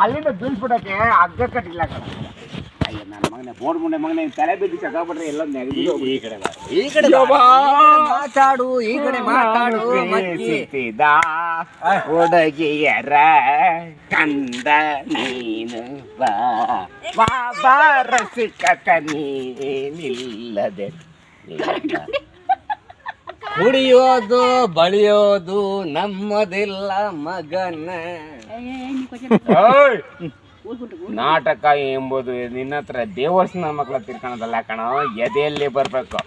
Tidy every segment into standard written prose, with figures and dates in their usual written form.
ಅಲ್ಲಿಂದ ಬೀಳ್ಸ್ಬಿಡಕ್ಕೆ ಹಗ್ಗ ಕಟ್ಟಿಲ್ಲ ಕಣ. ಅಯ್ಯ ನನ್ನ ಮಗನೇ ಬೋರ್ಡ್ ಮುಂಡೆ ಮಗನೇ ತಲೆ ಬಿದ್ದು ಚಗಾಬಿಟ್ರೆ ಎಲ್ಲ ನೆಗೆದು ಈ ಕಡೆ ಮಾತಾಡು, ಈ ಕಡೆ ಮಾತಾಡು. ಹುಡುಗಿಯರ ಕಂದ ನೀನು ಬಾ ರಸಿಕ ನೀನಿಲ್ಲದೆ ಕುಡಿಯೋದು ಬಳಿಯೋದು ನಮ್ಮದಿಲ್ಲ ಮಗನ. ನಾಟಕ ಎಂಬುದು ನಿನ್ನ ಹತ್ರ ದೇವಸ್ಥಾನ ಮಕ್ಕಳ ತಿರ್ಕೊಳ್ಳೋದಲ್ಲ ಕಣ, ಎದೆಯಲ್ಲಿ ಬರ್ಬೇಕು.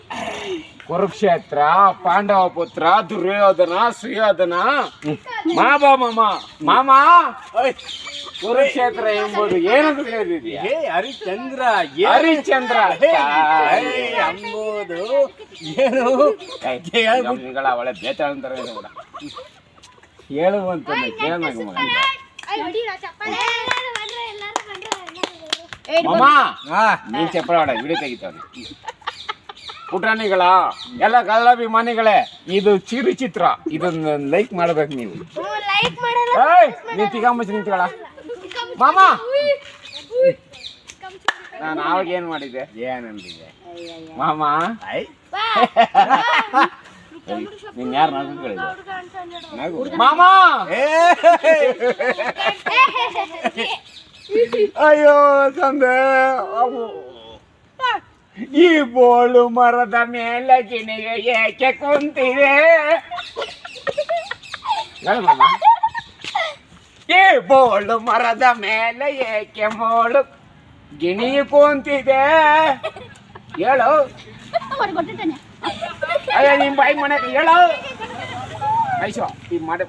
ಕುರುಕ್ಷೇತ್ರ, ಪಾಂಡವ ಪುತ್ರ, ದುರ್ಯೋಧನ, ಸುಯೋಧನ, ಮಾಮ ಕುರುಕ್ಷೇತ್ರ ಎಂಬುದು ಏನಂತ ಹೇಳಿದ್ಯಾ? ಹರಿಶ್ಚಂದ್ರ ಹರಿಶ್ಚಂದ್ರ ಎಂಬುದು ಏನು? ಒಳ್ಳೆ ಬೇತಾಳ ಅಂತಾರೆ ಹೇಳುವಂತ ಕೇಳನಾಗ ಮಗ. ನೀನ್ ಚಪ್ಪಳ ವಿಡಿಯೋ ತೆಗಿತಾವ್ರಿ. ಪುಟಾಣಿಗಳ ಎಲ್ಲ ಕಲಾಭಿಮಾನಿಗಳೇ, ಇದು ಚಿತ್ರ, ಇದನ್ನ ಲೈಕ್ ಮಾಡ್ಬೇಕು ನೀವು. ನೀನ್ ತಿಗಾಮಚ್ಚಿ ನಿಂತ್ಕೊಳ ಮಾಮ. ನಾನು ಆವಾಗ ಏನ್ ಮಾಡಿದ್ದೆ? ಏನಂದಿದ್ದೆ ಮಾಮ? ನೀನ್ ಯಾರು ನಗು ಮಾಮ? ಅಯ್ಯೋ ತಂದೆ, ಈ ಬೋಳು ಮರದ ಮೇಲೆ ಗಿಣಿಗೆ ಏಕೆ ಕುಂತಿದೆ? ಈ ಬೋಳು ಮರದ ಮೇಲೆ ಏಕೆ ಬೋಳು ಗಿಣಿ ಕುಂತಿದೆ ಹೇಳು. ಅಯ್ಯ ನಿಮ್ ಬಾಯಿ ಮನೆಗೆ ಹೇಳು. ಐಶೋ ಈ ಮಾಡ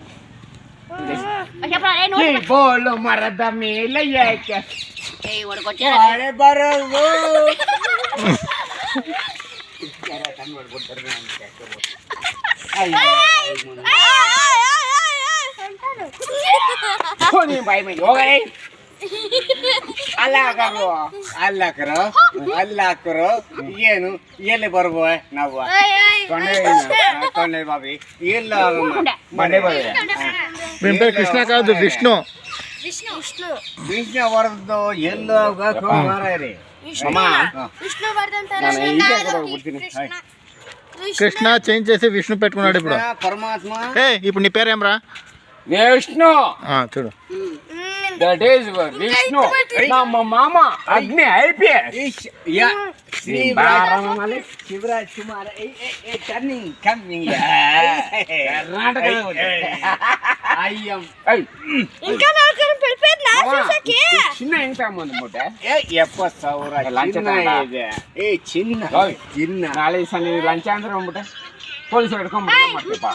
ಈ ಬೋಳು ಮರದ ಮೇಲೆ ಏಕೆ ಬರಲು ಬಾಯಿ ಮೈ ಹೋಗ. ಅಲ್ಲಾಕರು ಏನು ಎಲ್ಲಿ ಬರ್ಬೋ ನಾವು ತೊಂಡೆ ಬಾಬಿ ಇಲ್ಲ ಮಂಡೆ ನಿಮ್ಮ ಕೃಷ್ಣ ಕಾದು ವಿಷ್ಣು ವರದ್ದು ಎಲ್ಲ ಮಾರಾಯರಿ. కృష్ణ చేంజ్ చేసి విష్ణు పెట్టుకున్నాడు ఇప్పుడు. పరమాత్మ ఇప్పుడు నీ పేరేమ్రా? విష్ణు. చూడు, దట్ ఈస్ విష్ణు. ನಮ್ಮ ಮಾಮ Agni IPS. Shivraj Kumar turning coming Karnataka. ಚಿನ್ನ ಹೆಂಗ್ ತಗೊಂಬಂದ್ಬಿಟ್ಟೆ? 70,000 ಲಂಚ ಇದೆ. ಚಿನ್ನ ನಾಳೆ ಸಲ ಲಂಚ ಅಂದ್ರೆ ಬಂದ್ಬಿಟ್ಟೆ ಪೊಲೀಸರು ಹಿಡ್ಕೊಂಡ್ಬಿಟ್ಟು ಮಾಡ್ತೀಪ್ಪ.